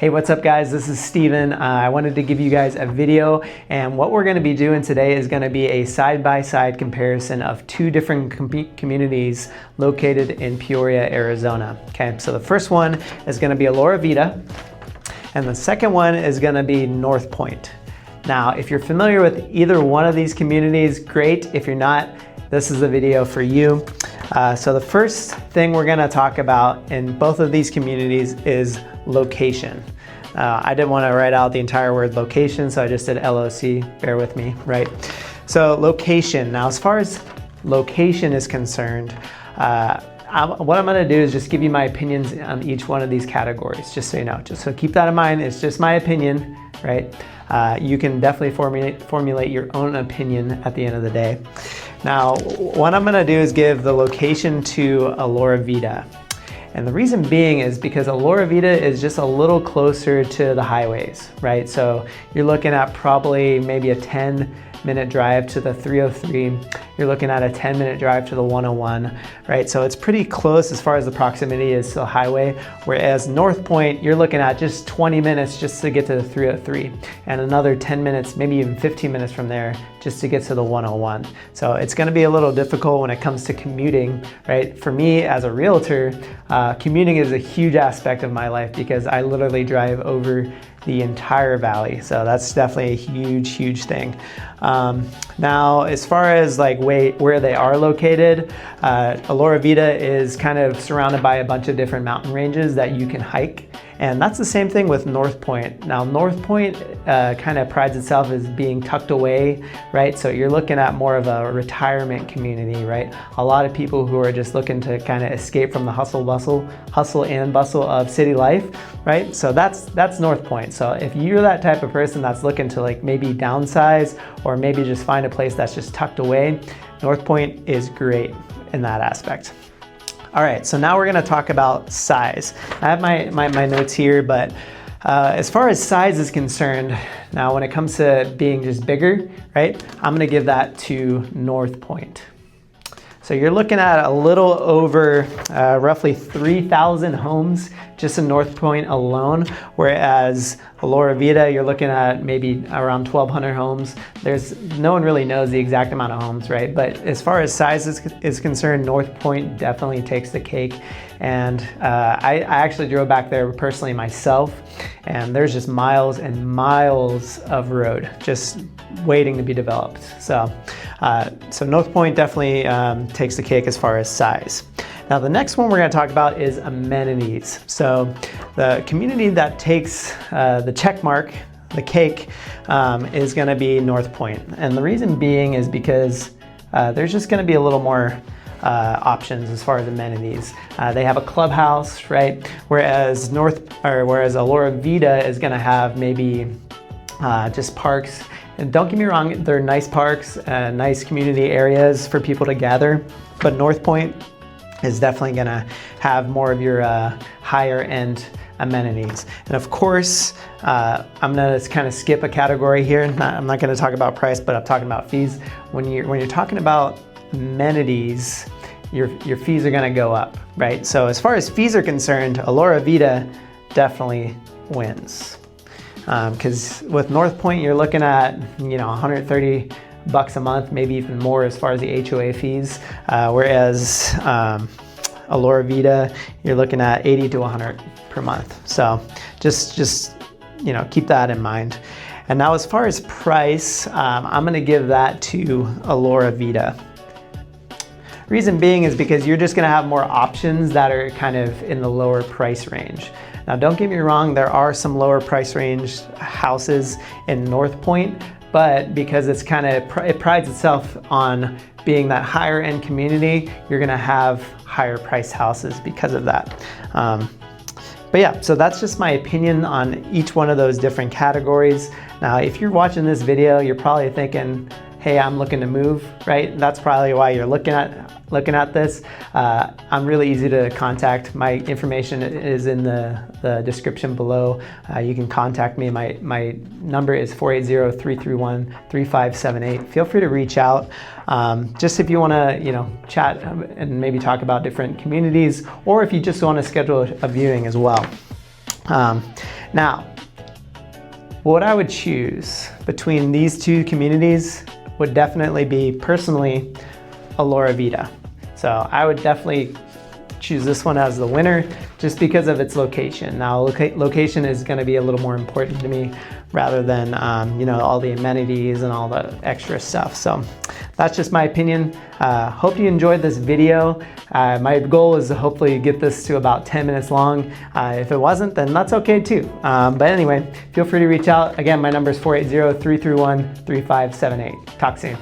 Hey, what's up guys? This is Steven. I wanted to give you guys a video, and what we're going to be doing today is going to be a side-by-side comparison of two different communities located in Peoria, Arizona. Okay, so the first one is going to be Aloravita, and the second one is going to be Northpointe. Now, if you're familiar with either one of these communities, great. If you're not, this is the video for you. So the first thing we're going to talk about in both of these communities is location. I didn't want to write out the entire word location, so I just did LOC, bear with me, right? So location. Now, as far as location is concerned, what I'm going to do is just give you my opinions on each one of these categories, just so you know. Just so keep that in mind, it's just my opinion, right? You can definitely formulate your own opinion at the end of the day. Now, what I'm going to do is give the location to Aloravita. And the reason being is because Aloravita is just a little closer to the highways, right? So you're looking at probably maybe a 10-minute drive to the 303. You're looking at a 10-minute drive to the 101, right? So it's pretty close as far as the proximity is to the highway, whereas Northpointe, you're looking at just 20 minutes just to get to the 303, and another 10 minutes, maybe even 15 minutes from there just to get to the 101. So it's gonna be a little difficult when it comes to commuting, right? For me as a realtor, commuting is a huge aspect of my life because I literally drive over the entire valley. So that's definitely a huge thing. Now, as far as like where they are located, Aloravita is kind of surrounded by a bunch of different mountain ranges that you can hike. And that's the same thing with Northpointe. Now, Northpointe kind of prides itself as being tucked away, right? So you're looking at more of a retirement community, right? A lot of people who are just looking to kind of escape from the hustle and bustle of city life, right? So that's Northpointe. So if you're that type of person that's looking to like maybe downsize or maybe just find a place that's just tucked away, Northpointe is great in that aspect. All right, so now we're gonna talk about size. I have my notes here, but as far as size is concerned, now when it comes to being just bigger, right, I'm gonna give that to Northpointe. So you're looking at a little over roughly 3,000 homes just in Northpointe alone, whereas Aloravita, you're looking at maybe around 1,200 homes. No one really knows the exact amount of homes, right? But as far as size is concerned, Northpointe definitely takes the cake. And I actually drove back there personally myself, and there's just miles and miles of road just waiting to be developed. So Northpointe definitely takes the cake as far as size. Now, the next one we're going to talk about is amenities. So the community that takes the check mark, the cake, is going to be Northpointe. And the reason being is because there's just going to be a little more options as far as amenities. They have a clubhouse, right? Whereas Aloravita is going to have maybe just parks. And don't get me wrong, they're nice parks, nice community areas for people to gather. But Northpointe is definitely going to have more of your higher end amenities. And of course, I'm going to kind of skip a category here. I'm not going to talk about price, but I'm talking about fees. When you're talking about amenities, your fees are going to go up, right? So as far as fees are concerned, Aloravita definitely wins. Because with Northpointe, you're looking at, $130 a month, maybe even more as far as the HOA fees. Whereas Aloravita, you're looking at $80 to $100 per month. So just keep that in mind. And now as far as price, I'm going to give that to Aloravita. Reason being is because you're just going to have more options that are kind of in the lower price range. Now, don't get me wrong, there are some lower price range houses in Northpointe, but because it prides itself on being that higher end community, you're gonna have higher price houses because of that. But yeah, so that's just my opinion on each one of those different categories. Now, if you're watching this video, you're probably thinking, hey, I'm looking to move, right? That's probably why you're looking at this. I'm really easy to contact. My information is in the description below. You can contact me. My number is 480-331-3578. Feel free to reach out. Just if you want to, chat and maybe talk about different communities, or if you just want to schedule a viewing as well. Now, what I would choose between these two communities would definitely be, personally, Aloravita. So I would definitely choose this one as the winner just because of its location. Now, location is going to be a little more important to me rather than you know, all the amenities and all the extra stuff. So that's just my opinion. Hope you enjoyed this video. My goal is to hopefully get this to about 10 minutes long. If it wasn't, then that's okay too. But anyway, feel free to reach out. Again, my number is 480-331-3578. Talk soon.